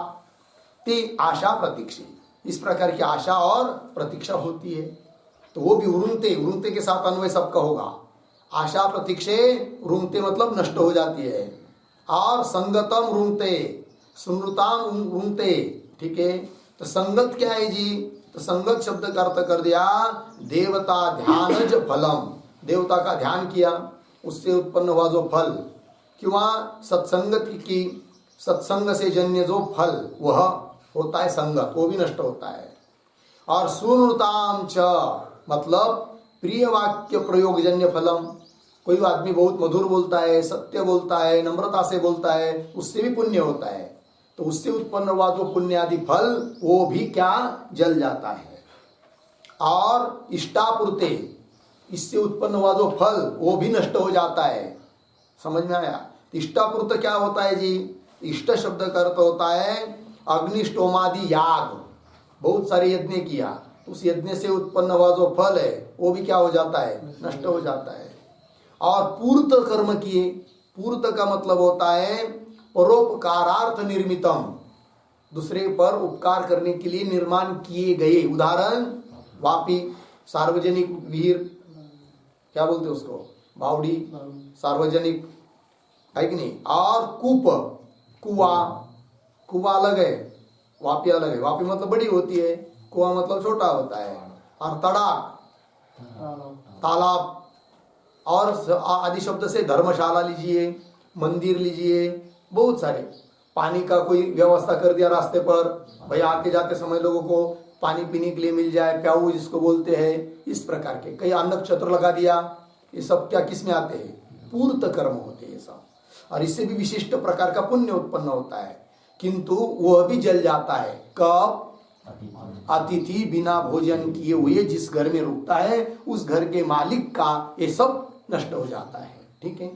ते आशा प्रतीक्षे, इस प्रकार की आशा और प्रतीक्षा होती है। तो वो भी उरुंते के साथ अन्वय सबका होगा। आशा प्रतीक्षे रुंगते मतलब नष्ट हो जाती है। और संगतम रुंगते, सुनृताम रुंगते, ठीक है। तो संगत क्या है जी? तो संगत शब्द का अर्थ कर दिया देवता ध्यानज फलम, देवता का ध्यान किया उससे उत्पन्न हुआ जो फल, क्यों सत्संगत की सत्संग से जन्य जो फल वह होता है संगत, वो भी नष्ट होता है। और सुनृताम च मतलब प्रिय वाक्य प्रयोग जन्य फलम, कोई आदमी बहुत मधुर बोलता है, सत्य बोलता है, नम्रता से बोलता है, उससे भी पुण्य होता है। तो उससे उत्पन्न हुआ जो पुण्य आदि फल वो भी क्या जल जाता है। और इष्टापूर्ते, इससे उत्पन्न हुआ जो फल वो भी नष्ट हो जाता है। समझ में आया? इष्टापूर्त क्या होता है जी? इष्ट शब्द का अर्थ होता है अग्निष्टोमादि याग, बहुत सारे यज्ञ किया, उस यज्ञ से उत्पन्न हुआ जो फल है वो भी क्या हो जाता है? नष्ट हो जाता है। और पूर्त कर्म किए, पूर्त का मतलब होता है परोपकारार्थ निर्मितम, दूसरे पर उपकार करने के लिए निर्माण किए गए। उदाहरण वापी, सार्वजनिक वीर, क्या बोलते उसको, बावड़ी, सार्वजनिक है कि नहीं। और कूप, कुआ अलग है, वापी अलग है। वापी मतलब बड़ी होती है, कुआं मतलब छोटा होता है। और तड़ाक, तालाब, और आदि शब्द से धर्मशाला लीजिए, मंदिर लीजिए, बहुत सारे। पानी का कोई व्यवस्था कर दिया रास्ते पर, भाई आते जाते समय लोगों को पानी पीने के लिए मिल जाए, प्याऊ जिसको बोलते हैं, इस प्रकार के कई अन्न नक्षत्र लगा दिया। ये सब क्या किस में आते हैं? पूर्त कर्म होते हैं सब। और इससे भी विशिष्ट प्रकार का पुण्य उत्पन्न होता है, किंतु वह भी जल जाता है। कब? अतिथि बिना भोजन किए हुए जिस घर में रुकता है उस घर के मालिक का ये सब नष्ट हो जाता है। ठीक है,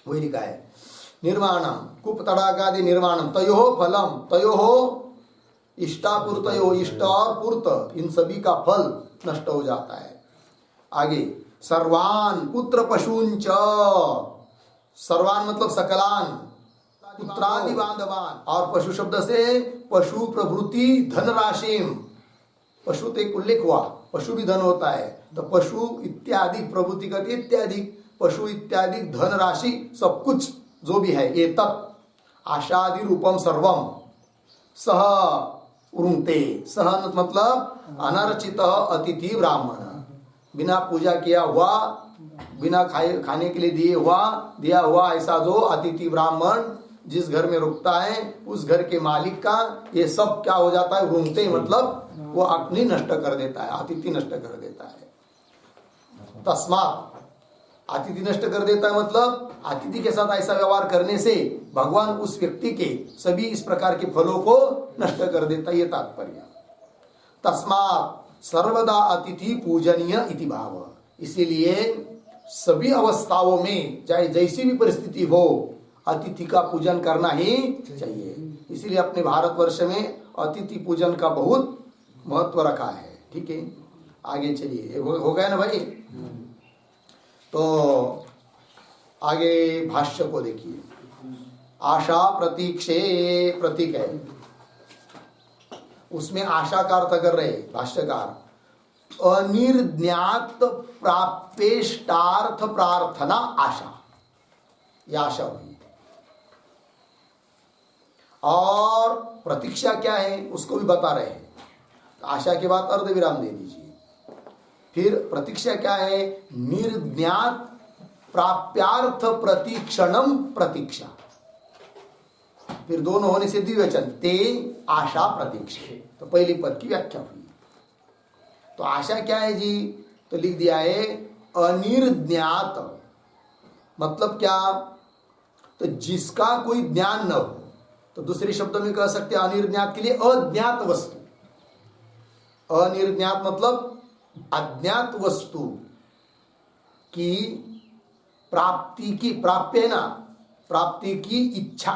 वही लिखा है निर्माणम, कूप तड़ाकादि निर्माणम, तयोः फलम, तयोः इष्टापूर्तयो, इष्ट और पूर्त, इन सभी का फल नष्ट हो जाता है। आगे सर्वान पुत्र पशूंच, सर्वान मतलब सकलान, पुत्रादि बांधवान, और पशु शब्द से पशु प्रभृति धनराशिम, पशु तो एक उल्लेख हुआ, पशु भी धन होता है, तो पशु इत्यादि, प्रभृति का इत्यादि, पशु इत्यादि धनराशि सब कुछ जो भी है, ये तत् आशादि रूपम सर्वम सह उरुंते। सह मतलब अनर्चित अतिथि ब्राह्मण, बिना पूजा किया हुआ, बिना खाने के लिए दिया हुआ ऐसा जो अतिथि ब्राह्मण जिस घर में रुकता है उस घर के मालिक का ये सब क्या हो जाता है? उरुंते मतलब वो अग्नि नष्ट कर देता है, अतिथि नष्ट कर देता है। तस्मात् अतिथि नष्ट कर देता है मतलब अतिथि के साथ ऐसा व्यवहार करने से भगवान उस व्यक्ति के सभी इस प्रकार के फलों को नष्ट कर देता है, ये तात्पर्य। तस्मात् सर्वदा अतिथि पूजनीय इति भाव, इसीलिए सभी अवस्थाओं में चाहे जैसी भी परिस्थिति हो अतिथि का पूजन करना ही चाहिए। इसीलिए अपने भारतवर्ष में अतिथि पूजन का बहुत महत्व रखा है। ठीक है, आगे चलिए, हो गया ना भाई। तो आगे भाष्य को देखिए। आशा प्रतीक्षे, प्रतीक है, उसमें आशा का अर्थ कर रहे भाष्यकार, अनिर्ज्ञात प्राप्येष्टार्थ प्रार्थना आशा, यह आशा हुई। और प्रतीक्षा क्या है उसको भी बता रहे हैं। आशा के बाद अर्ध विराम दे दीजिए। फिर प्रतीक्षा क्या है? निर्ज्ञात प्राप्यार्थ प्रतीक्षणम प्रतीक्षा, फिर दोनों होने से द्विवचन, ते आशा प्रतीक्षे। तो पहली पद की व्याख्या हुई। तो आशा क्या है जी? तो लिख दिया है अनिर्ज्ञात, मतलब क्या? तो जिसका कोई ज्ञान न हो, तो दूसरे शब्दों में कह सकते हैं अनिर्ज्ञात के लिए अज्ञात वस्तु। अनिर्ज्ञात मतलब अज्ञात वस्तु की प्राप्ति की, प्राप्य है ना, प्राप्ति की इच्छा,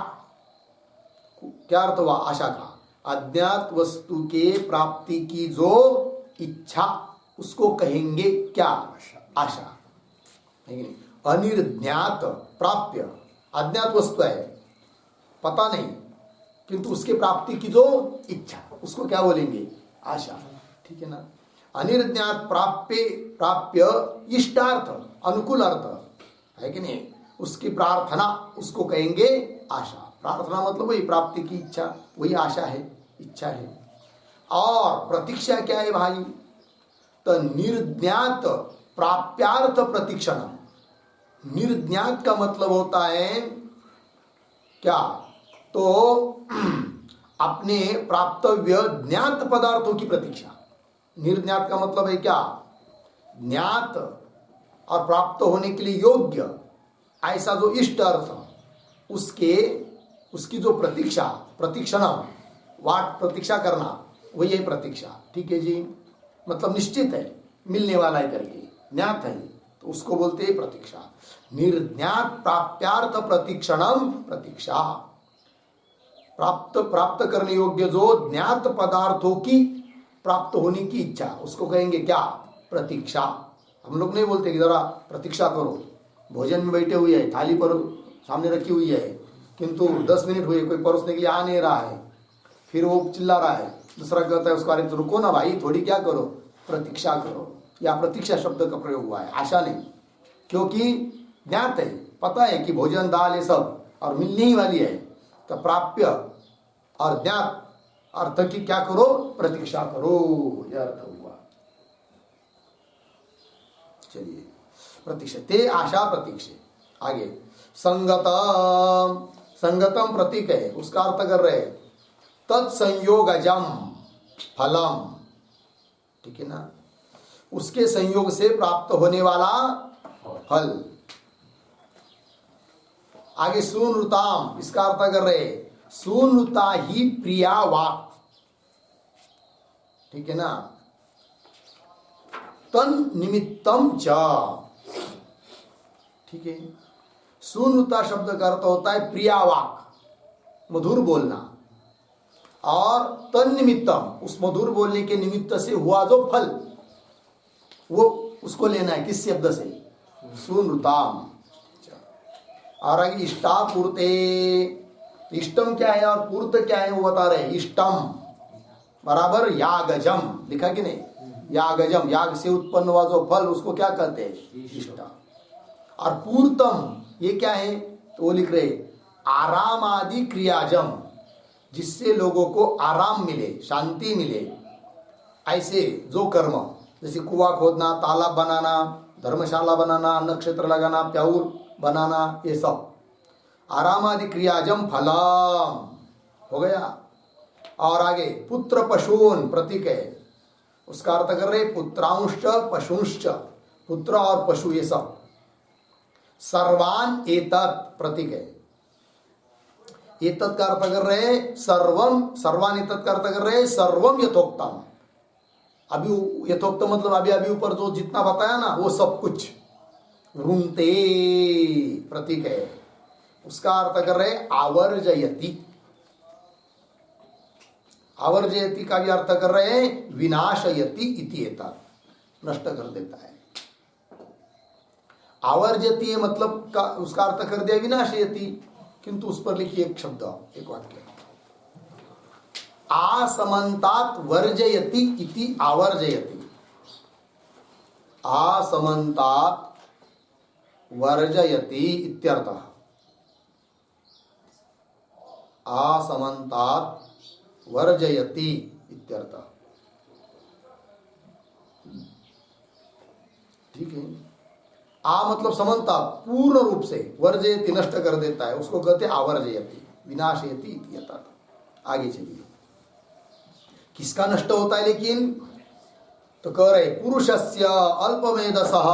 क्या अर्थ हुआ आशा का? अज्ञात वस्तु के प्राप्ति की जो इच्छा उसको कहेंगे क्या? आशा। अनिर्ज्ञात प्राप्य, अज्ञात वस्तु है, पता नहीं, किंतु उसके प्राप्ति की जो इच्छा, उसको क्या बोलेंगे? आशा। ठीक है ना? अनिर्ज्ञात प्राप्य इष्टार्थ, अनुकूल अर्थ है कि नहीं, उसकी प्रार्थना उसको कहेंगे आशा। प्रार्थना मतलब वही प्राप्ति की इच्छा, वही आशा है, इच्छा है। और प्रतीक्षा क्या है भाई? तो निर्ज्ञात प्राप्यार्थ प्रतीक्षण। निर्ज्ञात का मतलब होता है क्या? तो अपने प्राप्तव्य ज्ञात पदार्थों की प्रतीक्षा। निर्ज्ञात का मतलब है क्या? ज्ञात और प्राप्त होने के लिए योग्य ऐसा जो इष्ट अर्थ, उसकी जो प्रतीक्षण, वाट प्रतीक्षा करना, वही है प्रतीक्षा। ठीक है जी? मतलब निश्चित है, मिलने वाला है करके, ज्ञात है, तो उसको बोलते हैं प्रतीक्षा। निर्ज्ञात प्राप्यार्थ प्रतीक्षणम प्रतीक्षा। प्राप्त करने योग्य जो ज्ञात पदार्थों की प्राप्त होने की इच्छा, उसको कहेंगे क्या? प्रतीक्षा। हम लोग नहीं बोलते कि जरा प्रतीक्षा करो, भोजन में बैठे हुए हैं, थाली पर सामने रखी हुई है, किंतु 10 मिनट हुए, कोई परोसने के लिए आ नहीं रहा है, फिर वो चिल्ला रहा है, दूसरा कहता है उसको, अरे तो रुको ना भाई, थोड़ी क्या करो, प्रतीक्षा करो। या प्रतीक्षा शब्द का प्रयोग हुआ है, आशा नहीं, क्योंकि ज्ञात है, पता है कि भोजन दाल ये सब और मिलने ही वाली है, तो प्राप्य और ज्ञात अर्थ की क्या करो? प्रतीक्षा करो, यह अर्थ हुआ। चलिए, प्रतीक्षा ते आशा प्रतीक्षे। आगे संगतम प्रतीक है, उसका अर्थ कर रहे तत्संयोगजम फलम। ठीक है ना? उसके संयोग से प्राप्त होने वाला फल। आगे सूनुताम, इसका अर्थ कर रहे सूनुता ही प्रिया वाक्। ठीक है ना? तन निमित्तम च। ठीक है? सूनुता शब्द का अर्थ होता है प्रिया वाक्, मधुर बोलना, और तन निमित्तम, उस मधुर बोलने के निमित्त से हुआ जो फल, वो उसको लेना है। किस शब्द से? सूनुताम। और आगे इष्टापूर्ते, इष्टम क्या है और पूर्त क्या है वो बता रहे। इष्टम बराबर यागजम, लिखा कि नहीं? यागजम, याग से उत्पन्न हुआ जो फल, उसको क्या कहते हैं? इष्ट। और पूर्तम ये क्या है? तो वो लिख रहे आराम आदि क्रियाजम, जिससे लोगों को आराम मिले, शांति मिले, ऐसे जो कर्म, जैसे कुआं खोदना, तालाब बनाना, धर्मशाला बनाना, नक्षत्र लगाना, प्याऊर बनाना, ये सब आराम आदि क्रियाजम फलम हो गया। और आगे पुत्र पशून प्रतीक है, उसका अर्थ कर रहे पुत्रांश्च पशुंश्च, पुत्र और पशु ये सब। सर्वान एतत् प्रतीक है, एतत् का अर्थ कर रहे सर्वम, सर्वान एतत् का अर्थ कर रहे सर्वम यथोक्तम। अभी यथोक्त मतलब अभी ऊपर जो जितना बताया ना, वो सब कुछ। रुंते प्रतीक है, उसका अर्थ कर रहे आवर्जयति। आवर्जयति का भी अर्थ कर रहे हैं विनाशयति इति एतत्, नष्ट कर देता है। आवर्जयति मतलब का उसका अर्थ कर दिया विनाशयति, किंतु उस पर लिखिए एक शब्द, एक वाक्य, आसमन्तात् वर्जयति इति आवर्जयति। आसमन्तात् वर्जयति इत्यर्थः। आसमन्तात् वर्जयति इत्यर्थः। ठीक है? आ मतलब समन्ता, पूर्ण रूप से, वर्जयति नष्ट कर देता है, उसको कहते हैं आवर्जयति, विनाशयति इत्यर्थः। आगे चलिए, किसका नष्ट होता है लेकिन? तो कह रहे पुरुषस्य अल्पमेधसः।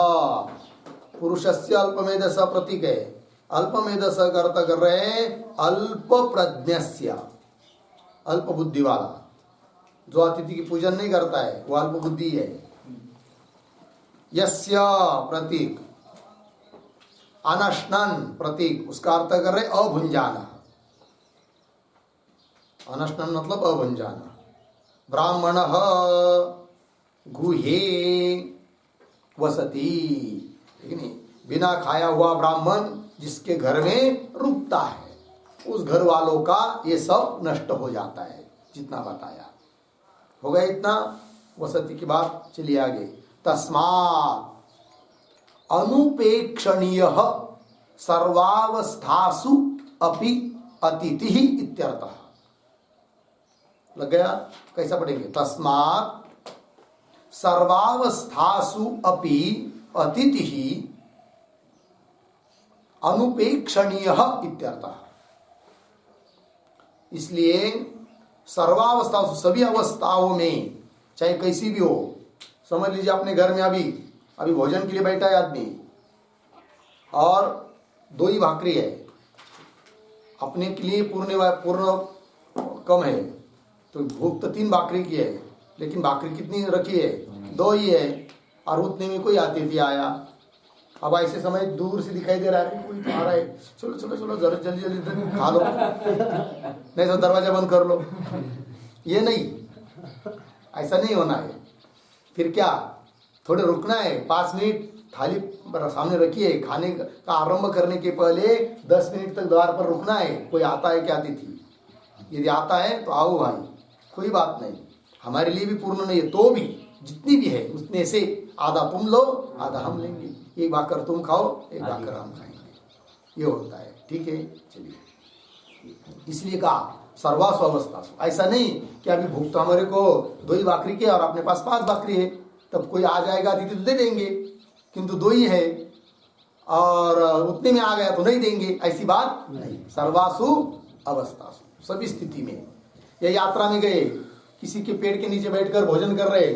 पुरुषस्य अल्पमेधसः प्रतीक है, अल्पमेधसः का अर्थ कर रहे हैं अल्प प्रज्ञस्य, अल्प बुद्धि वाला, जो अतिथि की पूजन नहीं करता है वो अल्प बुद्धि है। यस्य प्रतीक, अनश्नन प्रतीक, उसका अर्थ कर रहे अभुंजान। अनश्नन मतलब अभुंजान। ब्राह्मण गुहे वसती, ठीक नहीं? बिना खाया हुआ ब्राह्मण जिसके घर में रुकता है, उस घर वालों का ये सब नष्ट हो जाता है, जितना बताया। हो गया इतना वसति की बात। चलिए आगे। तस्मात् अनुपेक्षणीय सर्वावस्थासु अपि अतिथि इत्यर्थः। लग गया? कैसा पढ़ेंगे? तस्मात् सर्वावस्थासु अपि अतिथि अनुपेक्षणीय इत्यर्थः। इसलिए सर्वावस्थाओं, सभी अवस्थाओं में, चाहे कैसी भी हो, समझ लीजिए अपने घर में अभी भोजन के लिए बैठा है आदमी और 2 ही भाकरी है, अपने के लिए पूर्ण कम है, तो भूख तो 3 भाकरी की है, लेकिन भाकरी कितनी रखी है? 2 ही है, और उतने में कोई अतिथि आया। अब ऐसे समय दूर से दिखाई दे रहा है कोई तो आ रहा है, चलो चलो चलो जरा जल्दी जल्दी खा लो, नहीं तो दरवाजा बंद कर लो। ये नहीं, ऐसा नहीं होना है। फिर क्या, थोड़े रुकना है, 5 मिनट थाली सामने रखी है, खाने का आरंभ करने के पहले 10 मिनट तक द्वार पर रुकना है। कोई आता है क्या अतिथि? यदि आता है तो आओ भाई, कोई बात नहीं, हमारे लिए भी पूर्ण नहीं है तो भी जितनी भी है उतने से आधा तुम लो आधा हम लेंगे, एक भाकर तुम खाओ एक भाकर हम खाएंगे, ये होता है। ठीक है, चलिए। इसलिए कहा सर्वासु अवस्था। ऐसा नहीं कि अभी भूख तो हमारे को 2 ही भाकरी के और अपने पास 5 भाकरी है, तब कोई आ जाएगा अतिथि तो दे देंगे, किंतु 2 ही है और उतने में आ गया तो नहीं देंगे, ऐसी बात नहीं। सर्वासु अवस्थासु, सभी स्थिति में। या यात्रा में गए, किसी के पेड़ के नीचे बैठकर भोजन कर रहे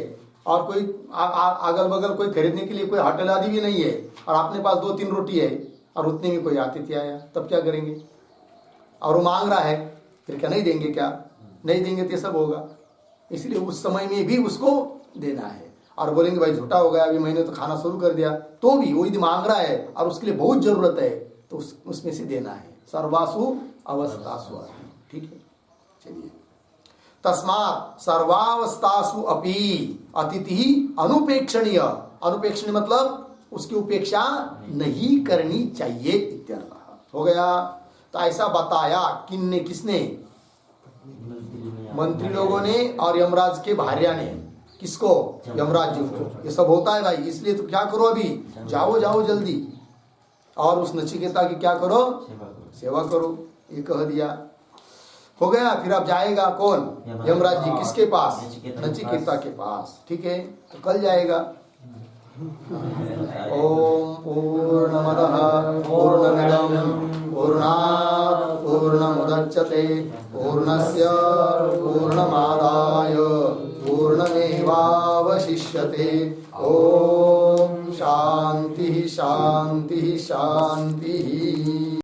और कोई अगल बगल कोई खरीदने के लिए कोई होटल आदि भी नहीं है और अपने पास 2-3 रोटी है और उतने में कोई अतिथि आया, तब क्या करेंगे? और वो मांग रहा है, फिर क्या नहीं देंगे? क्या नहीं देंगे तो सब होगा। इसलिए उस समय में भी उसको देना है। और बोलेंगे भाई झूठा हो गया, अभी मैंने तो खाना शुरू कर दिया, तो भी वो यदि मांग रहा है और उसके लिए बहुत जरूरत है तो उसमें से देना है। सर्वासु अवस्थासु। ठीक है, चलिए। तस्मात् सर्वावस्थासु अपि अतिथि अनुपेक्षणीय। अनुपेक्षणीय मतलब उसकी उपेक्षा नहीं करनी चाहिए इत्यर्थ। हो गया? तो ऐसा बताया किन्ने, किसने? मंत्री लोगों ने और यमराज के भार्या ने। किसको? यमराज जी को। ये सब होता है भाई, इसलिए तो क्या करो, अभी जाओ जाओ जल्दी और उस नचिकेता की क्या करो? सेवा करो, ये कह दिया। हो गया? फिर अब जाएगा कौन? यमराज जी। किसके पास? नचिकेता के पास। ठीक है, तो कल जाएगा। ओम पूर्णमदः पूर्णमिदं पूर्णात् पूर्णमुदच्यते पूर्णस्य पूर्णमादाय पूर्णमेवावशिष्यते। ओम शांति शांति शांति।